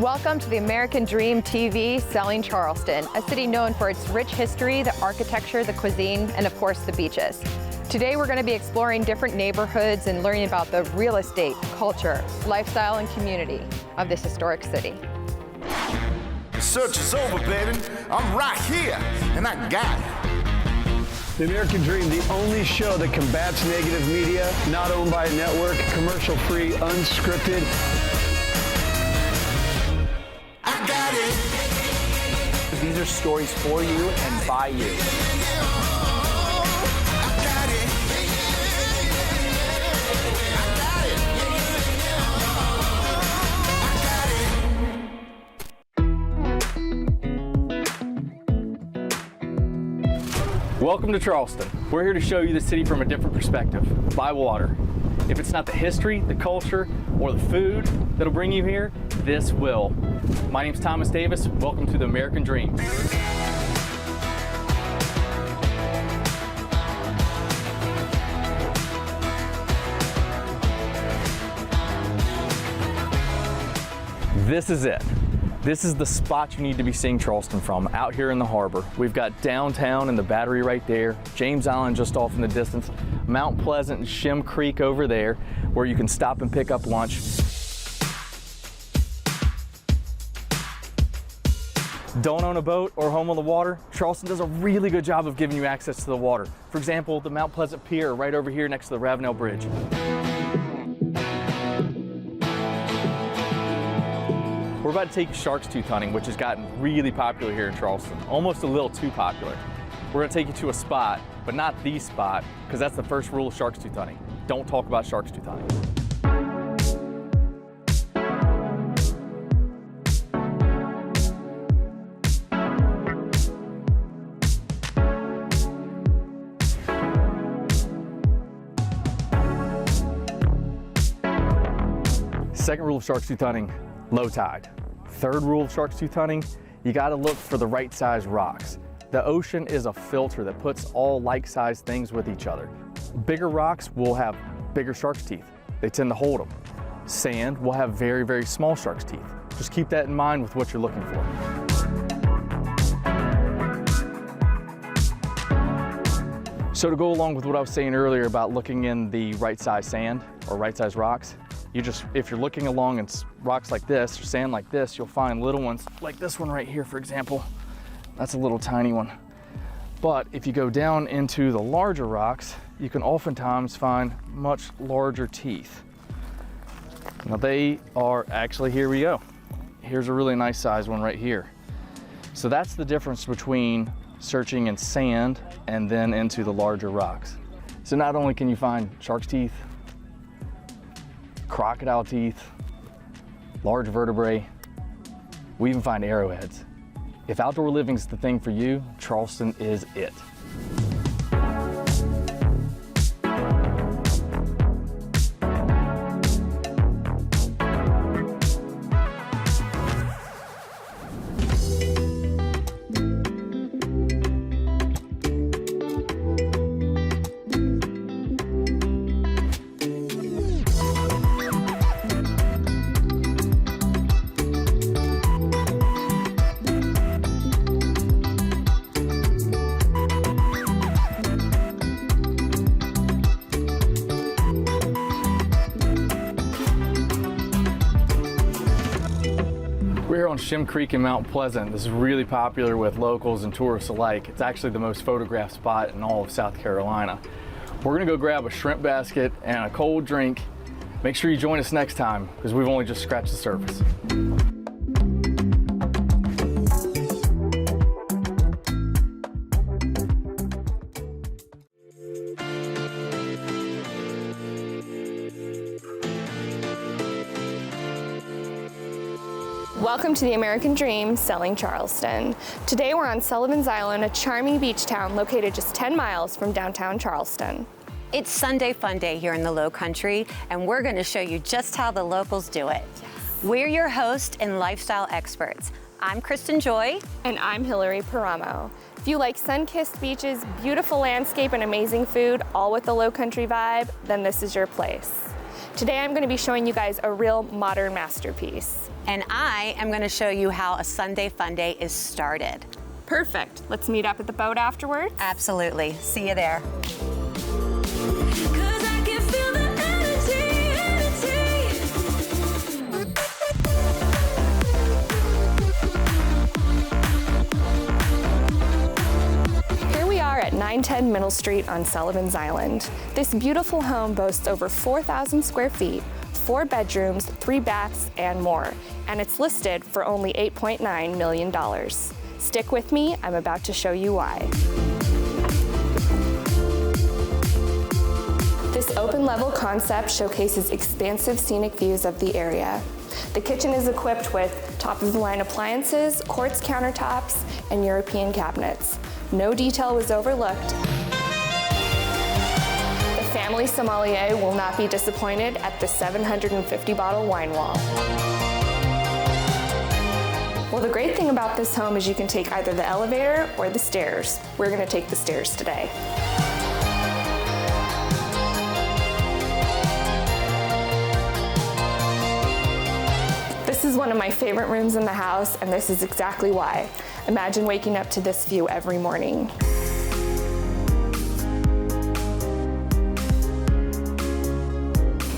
Welcome to the American Dream TV, Selling Charleston, a city known for its rich history, the architecture, the cuisine, and of course the beaches. Today we're going to be exploring different neighborhoods and learning about the real estate, culture, lifestyle, and community of this historic city. The search is over, baby. I'm right here, and I got it. The American Dream, the only show that combats negative media, not owned by a network, commercial-free, unscripted. I got it. These are stories for you and by you. I got it. Welcome to Charleston. We're here to show you the city from a different perspective, by water. If it's not the history, the culture, or the food that'll bring you here, this will. My name's Thomas Davis. Welcome to the American Dream. This is it. This is the spot you need to be seeing Charleston from, out here in the harbor. We've got downtown and the Battery right there, James Island just off in the distance, Mount Pleasant and Shem Creek over there, where you can stop and pick up lunch. Don't own a boat or home on the water? Charleston does a really good job of giving you access to the water. For example, the Mount Pleasant Pier right over here next to the Ravenel Bridge. We're about to take you shark's tooth hunting, which has gotten really popular here in Charleston, almost a little too popular. We're going to take you to a spot, but not the spot, because that's the first rule of shark's tooth hunting. Don't talk about shark's tooth hunting. Second rule of shark's tooth hunting, low tide. Third rule of shark's tooth hunting, you gotta look for the right size rocks. The ocean is a filter that puts all like-sized things with each other. Bigger rocks will have bigger shark's teeth. They tend to hold them. Sand will have very, very small shark's teeth. Just keep that in mind with what you're looking for. So to go along with what I was saying earlier about looking in the right size sand or right size rocks, if you're looking along in rocks like this or sand like this, you'll find little ones like this one right here, for example. That's a little tiny one. But if you go down into the larger rocks, you can oftentimes find much larger teeth. Now they are actually, here we go. Here's a really nice size one right here. So that's the difference between searching in sand and then into the larger rocks. So not only can you find shark's teeth, crocodile teeth, large vertebrae, we even find arrowheads. If outdoor living is the thing for you, Charleston is it. We're here on Shem Creek in Mount Pleasant. This is really popular with locals and tourists alike. It's actually the most photographed spot in all of South Carolina. We're gonna go grab a shrimp basket and a cold drink. Make sure you join us next time, because we've only just scratched the surface. Welcome to the American Dream, Selling Charleston. Today we're on Sullivan's Island, a charming beach town located just 10 miles from downtown Charleston. It's Sunday Fun Day here in the Low Country, and we're going to show you just how the locals do it. Yes. We're your hosts and lifestyle experts. I'm Kristen Joy. And I'm Hillary Paramo. If you like sun-kissed beaches, beautiful landscape, and amazing food, all with the Low Country vibe, then this is your place. Today I'm going to be showing you guys a real modern masterpiece. And I am going to show you how a Sunday Funday is started. Perfect. Let's meet up at the boat afterwards. Absolutely. See you there. At 910 Middle Street on Sullivan's Island. This beautiful home boasts over 4,000 square feet, 4 bedrooms, 3 baths, and more, and it's listed for only $8.9 million. Stick with me, I'm about to show you why. This open-level concept showcases expansive scenic views of the area. The kitchen is equipped with top-of-the-line appliances, quartz countertops, and European cabinets. No detail was overlooked. The family sommelier will not be disappointed at the 750-bottle wine wall. Well, the great thing about this home is you can take either the elevator or the stairs. We're going to take the stairs today. This is one of my favorite rooms in the house, and this is exactly why. Imagine waking up to this view every morning.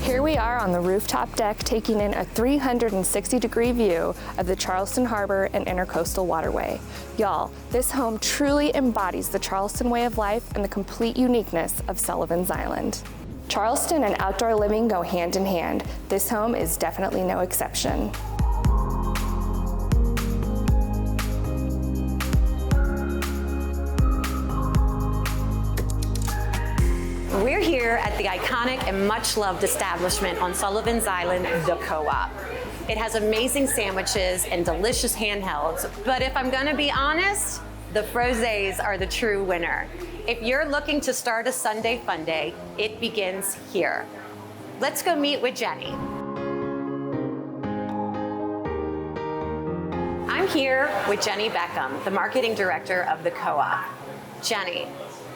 Here we are on the rooftop deck taking in a 360-degree view of the Charleston Harbor and Intercoastal Waterway. Y'all, this home truly embodies the Charleston way of life and the complete uniqueness of Sullivan's Island. Charleston and outdoor living go hand in hand. This home is definitely no exception. We're here at the iconic and much-loved establishment on Sullivan's Island, the Co-op. It has amazing sandwiches and delicious handhelds, but if I'm gonna be honest, the frosés are the true winner. If you're looking to start a Sunday Funday, it begins here. Let's go meet with Jenny. I'm here with Jenny Beckham, the marketing director of the Co-op. Jenny,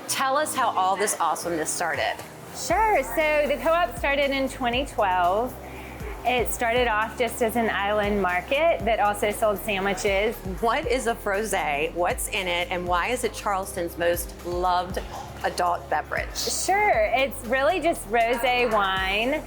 tell us how all this awesomeness started. Sure, so the Co-op started in 2012. It started off just as an island market that also sold sandwiches. What is a frosé? What's in it? And why is it Charleston's most loved adult beverage? Sure, it's really just rosé wine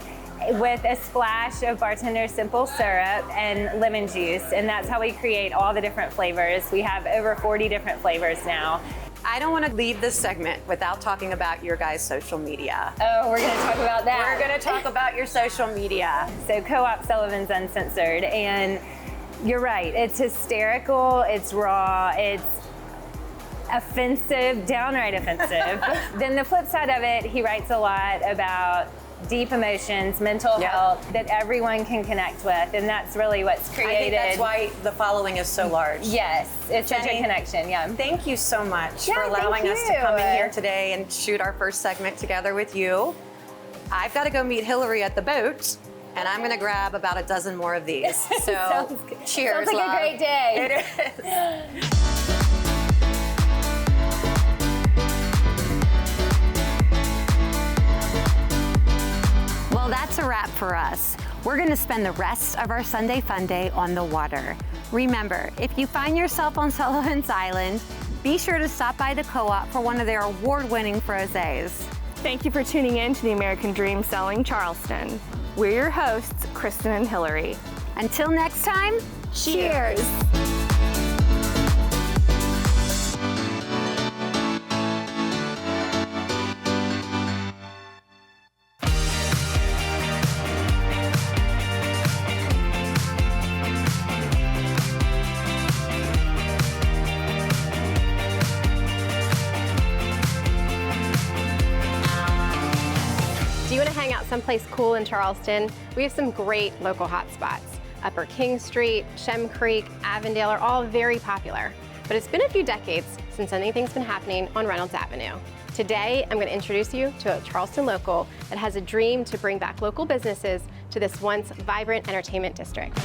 with a splash of bartender's simple syrup and lemon juice. And that's how we create all the different flavors. We have over 40 different flavors now. I don't want to leave this segment without talking about your guys' social media. Oh, we're going to talk about that. We're going to talk about your social media. So Co-op Sullivan's Uncensored, and you're right, it's hysterical, it's raw, it's offensive, downright offensive. Then the flip side of it, he writes a lot about deep emotions, mental health that everyone can connect with, and that's really what's created. I think that's why the following is so large. Yes, it's such a connection, Thank you so much for allowing us to come in here today and shoot our first segment together with you. I've got to go meet Hillary at the boat, and I'm going to grab about a dozen more of these. So cheers, Sounds like love. a great day. It is. Well, that's a wrap for us. We're going to spend the rest of our Sunday Funday on the water. Remember, if you find yourself on Sullivan's Island, be sure to stop by the Co-op for one of their award-winning frosés. Thank you for tuning in to the American Dream Selling Charleston. We're your hosts, Kristen and Hillary. Until next time, cheers. Do you want to hang out someplace cool in Charleston? We have some great local hotspots. Upper King Street, Shem Creek, Avondale are all very popular. But it's been a few decades since anything's been happening on Reynolds Avenue. Today, I'm going to introduce you to a Charleston local that has a dream to bring back local businesses to this once vibrant entertainment district.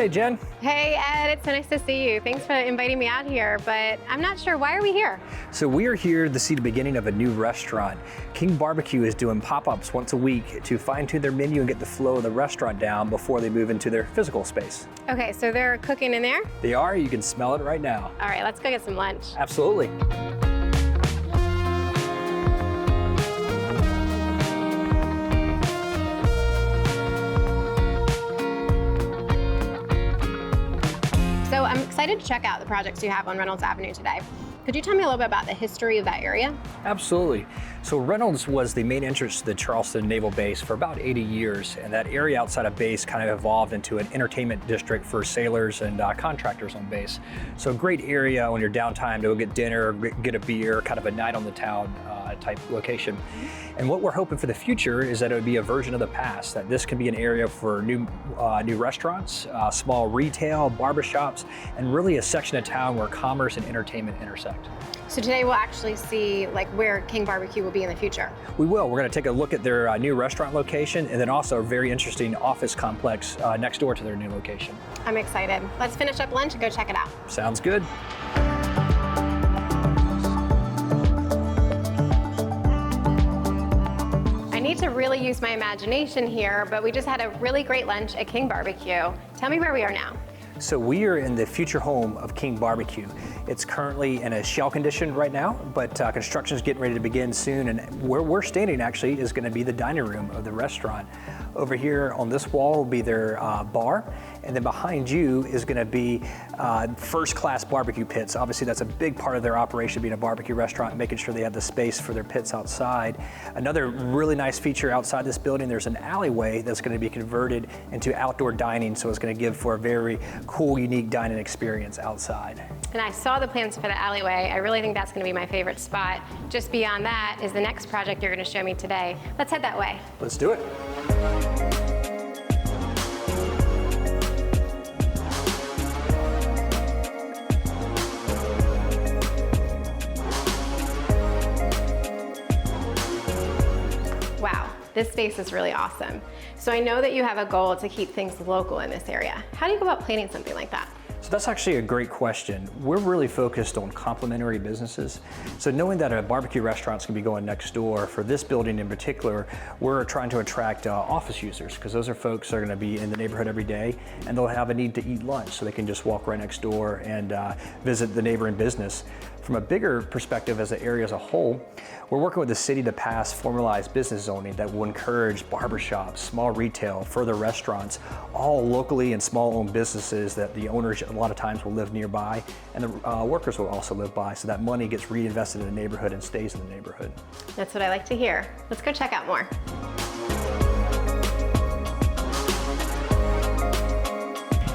Hey, Jen. Hey, Ed, it's so nice to see you. Thanks for inviting me out here, but I'm not sure, why are we here? So we are here to see the beginning of a new restaurant. King Barbecue is doing pop-ups once a week to fine-tune their menu and get the flow of the restaurant down before they move into their physical space. Okay, so they're cooking in there? They are, you can smell it right now. All right, let's go get some lunch. Absolutely. So I'm excited to check out the projects you have on Reynolds Avenue today. Could you tell me a little bit about the history of that area? Absolutely. So Reynolds was the main entrance to the Charleston Naval Base for about 80 years, and that area outside of base kind of evolved into an entertainment district for sailors and contractors on base. So a great area when you're downtime to go get dinner, get a beer, kind of a night on the town type location. And what we're hoping for the future is that it would be a version of the past, that this can be an area for new restaurants, small retail, barbershops, and really a section of town where commerce and entertainment intersect. So today we'll actually see like where King Barbecue will be in the future. We will. We're going to take a look at their new restaurant location and then also a very interesting office complex next door to their new location. I'm excited. Let's finish up lunch and go check it out. Sounds good. I need to really use my imagination here, but we just had a really great lunch at King Barbecue. Tell me where we are now. So we are in the future home of King Barbecue. It's currently in a shell condition right now, but construction is getting ready to begin soon. And where we're standing actually is going to be the dining room of the restaurant. Over here on this wall will be their bar, and then behind you is going to be first-class barbecue pits. Obviously, that's a big part of their operation, being a barbecue restaurant, making sure they have the space for their pits outside. Another really nice feature outside this building, there's an alleyway that's going to be converted into outdoor dining, so it's going to give for a very cool, unique dining experience outside. And I saw the plans for the alleyway. I really think that's going to be my favorite spot. Just beyond that is the next project you're going to show me today. Let's head that way. Let's do it. Wow, this space is really awesome. So I know that you have a goal to keep things local in this area. How do you go about planning something like that? So that's actually a great question. We're really focused on complementary businesses. So knowing that a barbecue restaurant's gonna be going next door, for this building in particular, we're trying to attract office users, because those are folks that are gonna be in the neighborhood every day, and they'll have a need to eat lunch, so they can just walk right next door and visit the neighboring business. From a bigger perspective as an area as a whole, we're working with the city to pass formalized business zoning that will encourage barbershops, small retail, further restaurants, all locally and small-owned businesses that the owners a lot of times will live nearby, and the workers will also live by, so that money gets reinvested in the neighborhood and stays in the neighborhood. That's what I like to hear. Let's go check out more.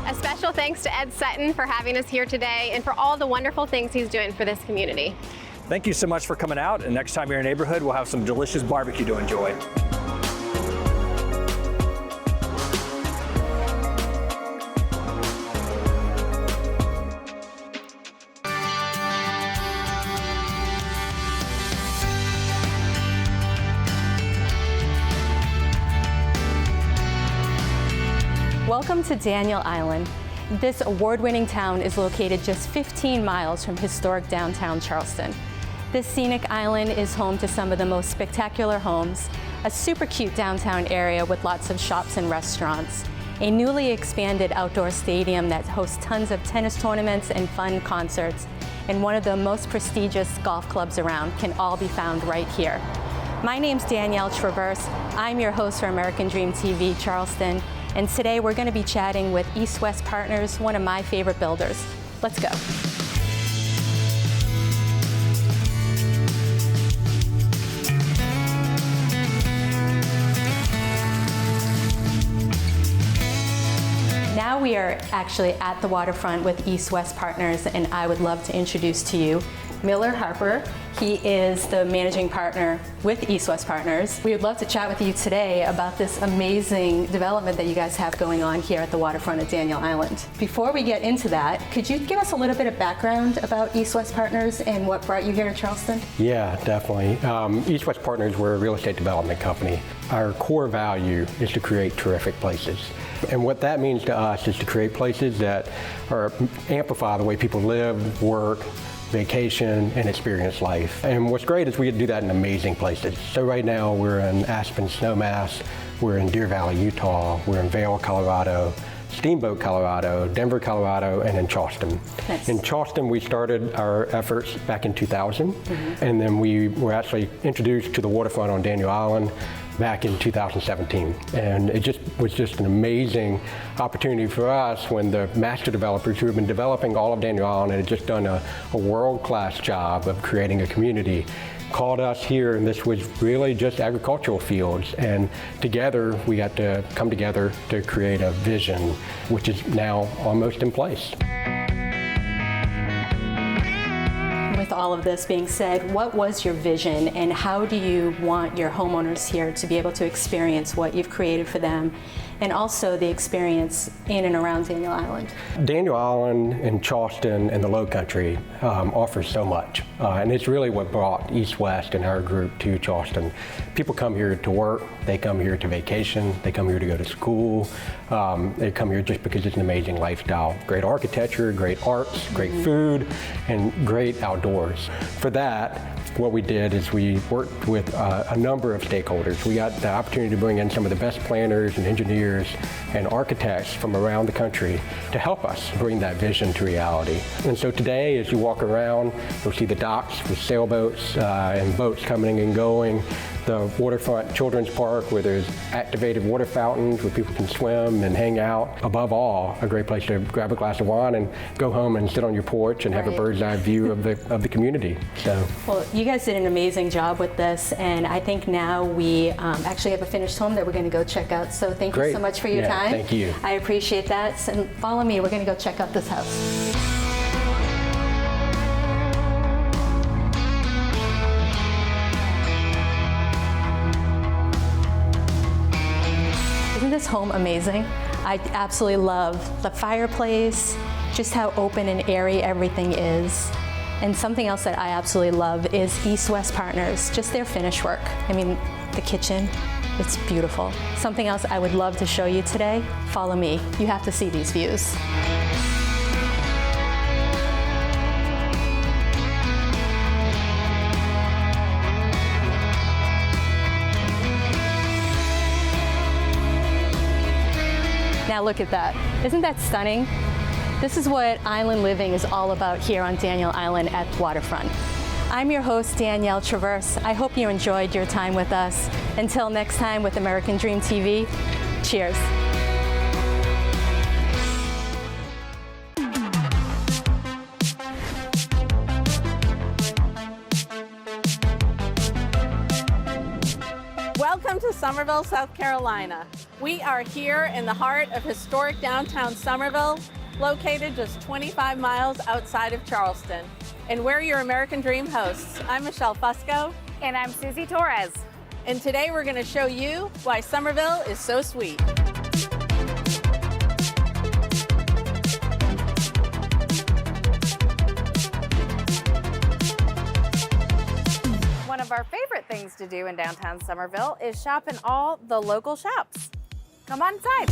A special thanks to Ed Sutton for having us here today and for all the wonderful things he's doing for this community. Thank you so much for coming out, and next time you're in the neighborhood, we'll have some delicious barbecue to enjoy. Welcome to Daniel Island. This award-winning town is located just 15 miles from historic downtown Charleston. This scenic island is home to some of the most spectacular homes, a super cute downtown area with lots of shops and restaurants, a newly expanded outdoor stadium that hosts tons of tennis tournaments and fun concerts, and one of the most prestigious golf clubs around can all be found right here. My name's Danielle Traverse. I'm your host for American Dream TV Charleston, and today we're going to be chatting with East West Partners, one of my favorite builders. Let's go. Now we are actually at the waterfront with East West Partners, and I would love to introduce to you Miller Harper. He is the managing partner with East West Partners. We would love to chat with you today about this amazing development that you guys have going on here at the waterfront at Daniel Island. Before we get into that, could you give us a little bit of background about East West Partners and what brought you here to Charleston? Yeah, definitely. East West Partners, we're a real estate development company. Our core value is to create terrific places. And what that means to us is to create places that amplify the way people live, work, vacation, and experience life. And what's great is we get to do that in amazing places. So right now we're in Aspen Snowmass, we're in Deer Valley, Utah, we're in Vail, Colorado, Steamboat, Colorado, Denver, Colorado, and in Charleston. Nice. In Charleston, we started our efforts back in 2000, and then we were actually introduced to the waterfront on Daniel Island back in 2017. And it was just an amazing opportunity for us when the master developers who have been developing all of Daniel Island and had just done a world-class job of creating a community called us here, and this was really just agricultural fields, and together we got to come together to create a vision which is now almost in place. With all of this being said, what was your vision and how do you want your homeowners here to be able to experience what you've created for them, and also the experience in and around Daniel Island? Daniel Island and Charleston and the Low Country offers so much, and it's really what brought East West and our group to Charleston. People come here to work, they come here to vacation, they come here to go to school, they come here just because it's an amazing lifestyle. Great architecture, great arts, great food, and great outdoors. For that, what we did is we worked with a number of stakeholders. We got the opportunity to bring in some of the best planners and engineers and architects from around the country to help us bring that vision to reality. And so today, as you walk around, you'll see the docks with sailboats and boats coming and going, the waterfront children's park where there's activated water fountains where people can swim and hang out. Above all, a great place to grab a glass of wine and go home and sit on your porch and have a bird's eye view of the community. So. Well, you guys did an amazing job with this, and I think now we actually have a finished home that we're going to go check out. So thank you so much for your time. Thank you. I appreciate that. And follow me, we're going to go check out this house. Isn't this home amazing? I absolutely love the fireplace, just how open and airy everything is. And something else that I absolutely love is East-West Partners, just their finish work. I mean, the kitchen, it's beautiful. Something else I would love to show you today, follow me. You have to see these views. Now look at that. Isn't that stunning? This is what island living is all about here on Daniel Island at the waterfront. I'm your host, Danielle Traverse. I hope you enjoyed your time with us. Until next time with American Dream TV, cheers. Welcome to Summerville, South Carolina. We are here in the heart of historic downtown Summerville, located just 25 miles outside of Charleston. And we're your American Dream hosts. I'm Michelle Fusco. And I'm Susie Torres. And today we're going to show you why Summerville is so sweet. One of our favorite things to do in downtown Summerville is shop in all the local shops. Come on inside.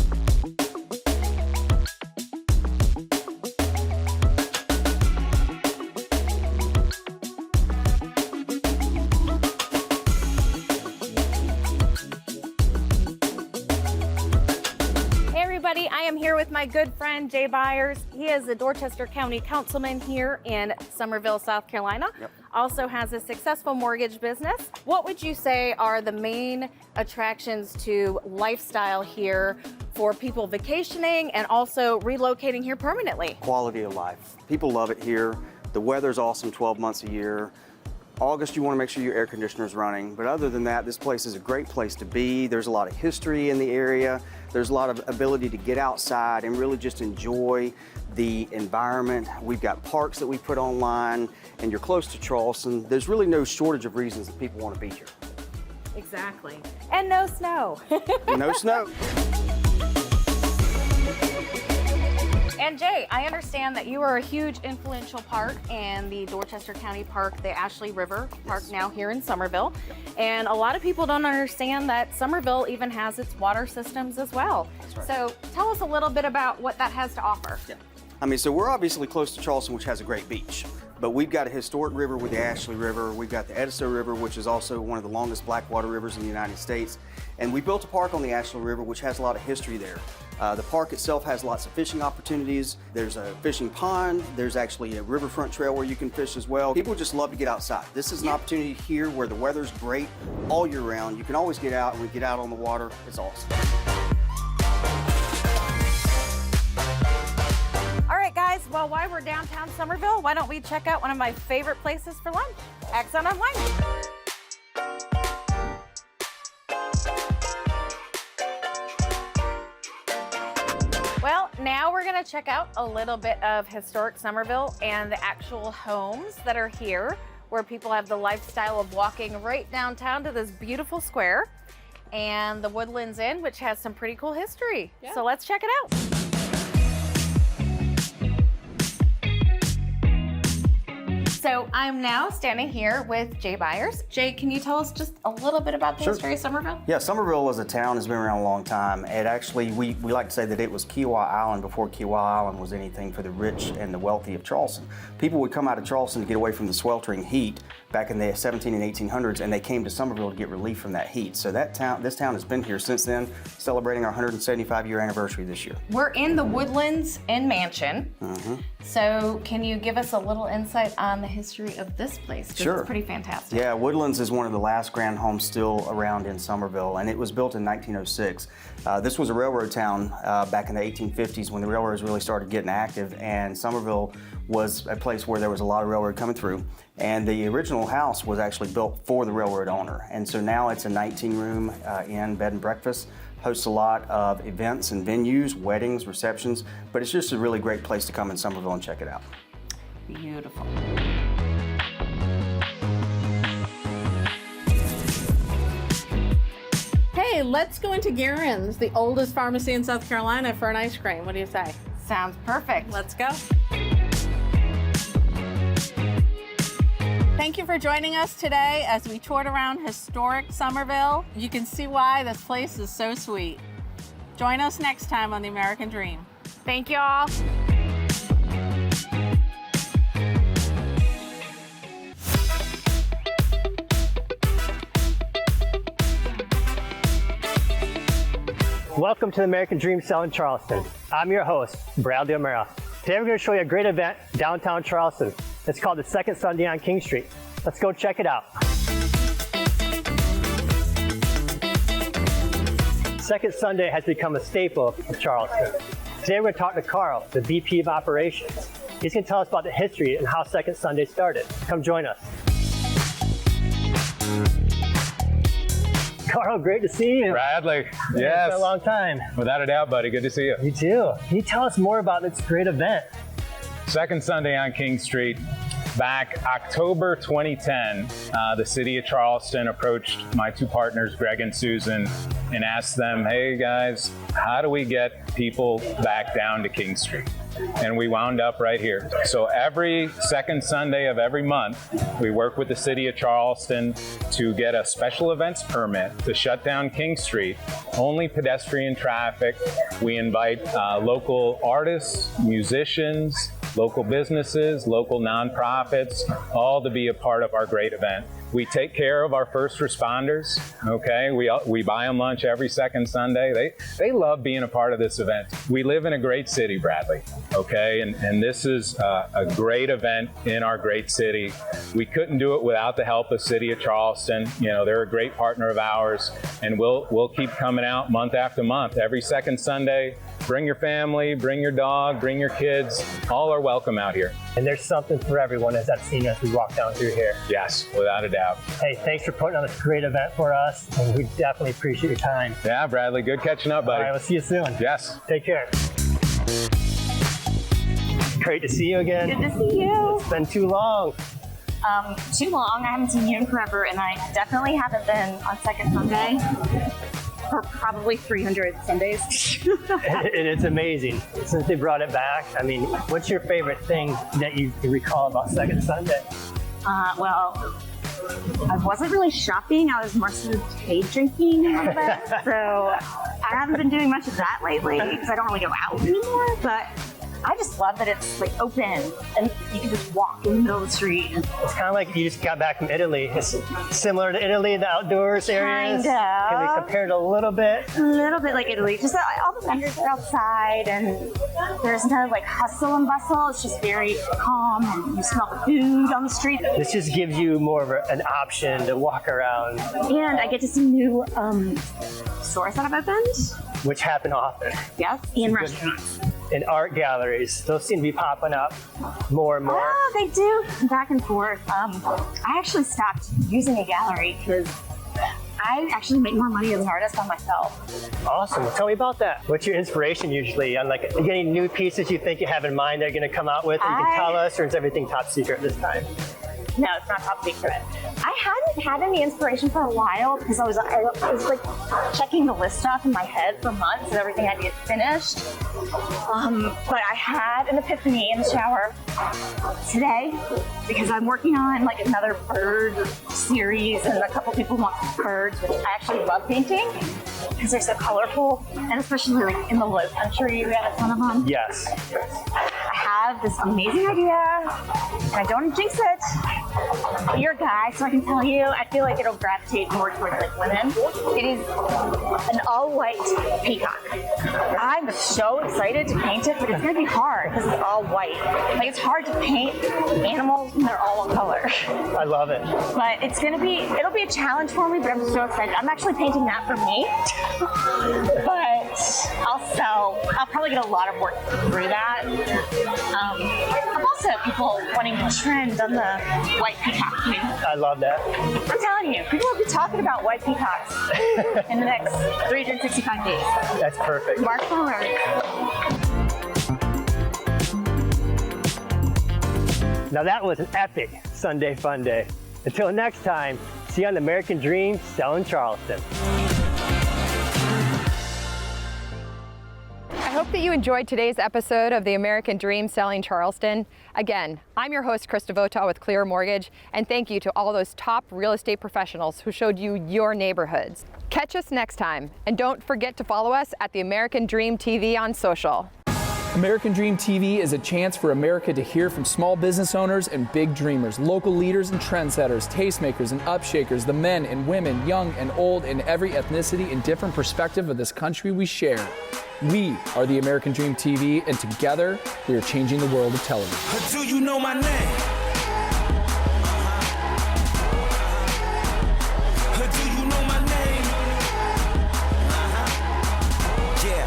I am here with my good friend Jay Byers. He is the Dorchester County Councilman here in Summerville, South Carolina. Yep. Also has a successful mortgage business. What would you say are the main attractions to lifestyle here for people vacationing and also relocating here permanently? Quality of life. People love it here. The weather's awesome 12 months a year. August, you want to make sure your air conditioner's running. But other than that, this place is a great place to be. There's a lot of history in the area. There's a lot of ability to get outside and really just enjoy the environment. We've got parks that we put online, and you're close to Charleston. There's really no shortage of reasons that people want to be here. Exactly. And no snow. No snow. And Jay, I understand that you are a huge influential part in the Dorchester County Park, the Ashley River Park, now here in Somerville. And a lot of people don't understand that Somerville even has its water systems as well. That's right. So tell us a little bit about what that has to offer. Yeah. I mean, so we're obviously close to Charleston, which has a great beach. But we've got a historic river with the Ashley River. We've got the Edisto River, which is also one of the longest blackwater rivers in the United States. And we built a park on the Ashley River, which has a lot of history there. The park itself has lots of fishing opportunities. There's a fishing pond. There's actually a riverfront trail where you can fish as well. People just love to get outside. This is an opportunity here where the weather's great all year round. You can always get out, and we get out on the water. It's awesome. All right, guys, well, while we're downtown Somerville, why don't we check out one of my favorite places for lunch, Axon Online. Well, now we're gonna check out a little bit of historic Somerville and the actual homes that are here, where people have the lifestyle of walking right downtown to this beautiful square, and the Woodlands Inn, which has some pretty cool history. Yeah. So let's check it out. So I'm now standing here with Jay Byers. Jay, can you tell us just a little bit about the history of Somerville? Yeah, Somerville as a town has been around a long time. It actually, we like to say that it was Kiowa Island before Kiowa Island was anything for the rich and the wealthy of Charleston. People would come out of Charleston to get away from the sweltering heat back in the 17 and 1800s, and they came to Somerville to get relief from that heat. So this town has been here since then, celebrating our 175-year anniversary this year. We're in the Woodlands Inn Mansion. Mm-hmm. So can you give us a little insight on the history of this place? Sure. It's pretty fantastic. Yeah, Woodlands is one of the last grand homes still around in Somerville, and it was built in 1906. This was a railroad town back in the 1850s when the railroads really started getting active, and Somerville was a place where there was a lot of railroad coming through. And the original house was actually built for the railroad owner. And so now it's a 19-room inn, bed and breakfast, hosts a lot of events and venues, weddings, receptions, but it's just a really great place to come in Somerville and check it out. Beautiful. Hey, let's go into Guerin's, the oldest pharmacy in South Carolina, for an ice cream. What do you say? Sounds perfect. Let's go. Thank you for joining us today as we toured around historic Somerville. You can see why this place is so sweet. Join us next time on The American Dream. Thank you all. Welcome to the American Dream Cell in Charleston. I'm your host, Bradley O'Mara. Today we're going to show you a great event downtown Charleston. It's called the Second Sunday on King Street. Let's go check it out. Second Sunday has become a staple of Charleston. Today we're going to talk to Carl, the VP of Operations. He's going to tell us about the history and how Second Sunday started. Come join us. Carl, great to see you. Bradley, It's been yes. a long time. Without a doubt, buddy. Good to see you. You too. Can you tell us more about this great event? Second Sunday on King Street. Back October 2010, the city of Charleston approached my two partners, Greg and Susan, and asked them, hey guys, how do we get people back down to King Street? And we wound up right here. So every second Sunday of every month, we work with the city of Charleston to get a special events permit to shut down King Street, only pedestrian traffic. We invite local artists, musicians, local businesses, local nonprofits, all to be a part of our great event. We take care of our first responders, okay? We buy them lunch every second Sunday. They love being a part of this event. We live in a great city, Bradley, okay? And this is a great event in our great city. We couldn't do it without the help of City of Charleston. You know, they're a great partner of ours, and we'll keep coming out month after month, every second Sunday. Bring your family, bring your dog, bring your kids. All are welcome out here. And there's something for everyone, as I've seen as we walk down through here. Yes, without a doubt. Hey, thanks for putting on this great event for us, and we definitely appreciate your time. Yeah, Bradley, good catching up, buddy. All right, we'll see you soon. Yes. Take care. Great to see you again. Good to see you. It's been too long. Too long. I haven't seen you in forever, and I definitely haven't been on Second Sunday. for probably 300 Sundays. And it's amazing. Since they brought it back, I mean, what's your favorite thing that you can recall about Second Sunday? Well, I wasn't really shopping. I was more sort of day drinking a little bit. So I haven't been doing much of that lately because I don't really go out anymore. But I just love that it's like open and you can just walk in the middle of the street. It's kind of like you just got back from Italy. It's similar to Italy, the outdoors areas. Kind of. Can we compare it a little bit? A little bit like Italy. Just all the vendors are outside and there's no like hustle and bustle. It's just very calm and you smell the food on the street. This just gives you more of an option to walk around. And I get to see new stores that have opened. Which happen often. Yes, and restaurants. And art galleries. Those seem to be popping up more and more. Oh, they do. Back and forth. I actually stopped using a gallery because I actually make more money as an artist on myself. Awesome. Well, tell me about that. What's your inspiration usually on like getting new pieces you think you have in mind that you're going to come out with? Or you can tell us, or is everything top secret this time? No, it's not top secret. I hadn't had any inspiration for a while because I was like checking the list off in my head for months and everything had to get finished. But I had an epiphany in the shower today because I'm working on like another bird series and a couple people want birds, which I actually love painting because they're so colorful, and especially like in the low country, we have a ton of them. Yes. I have this amazing idea, and I don't jinx it. But you're a guy, so I can tell you, I feel like it'll gravitate more towards like women. It is an all-white peacock. I'm so excited to paint it, but it's gonna be hard because it's all white. Like it's hard to paint animals when they're all one color. I love it. But it'll be a challenge for me, but I'm so excited. I'm actually painting that for me. But I'll probably get a lot of work through that. I've also had people wanting to trend on the white peacock too. I love that. I'm telling you, people will be talking about white peacocks in the next 365 days. That's perfect. Mark forward. Now that was an epic Sunday fun day. Until next time, see you on the American Dream Selling Charleston. I hope that you enjoyed today's episode of the American Dream Selling Charleston. Again, I'm your host, Chris DeVota with Clear Mortgage, and thank you to all those top real estate professionals who showed you your neighborhoods. Catch us next time, and don't forget to follow us at the American Dream TV on social. American Dream TV is a chance for America to hear from small business owners and big dreamers, local leaders and trendsetters, tastemakers and upshakers, the men and women, young and old, in every ethnicity and different perspective of this country we share. We are the American Dream TV, and together we are changing the world of television. Do you know my name? Do you know my name? Yeah,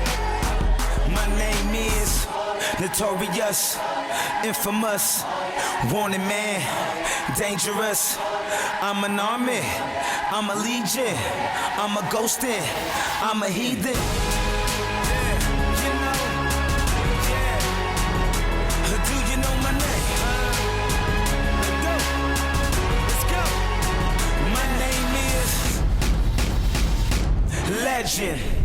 my name is notorious, infamous, wanted man, dangerous. I'm an army, I'm a legion, I'm a ghostin', I'm a heathen. Legend.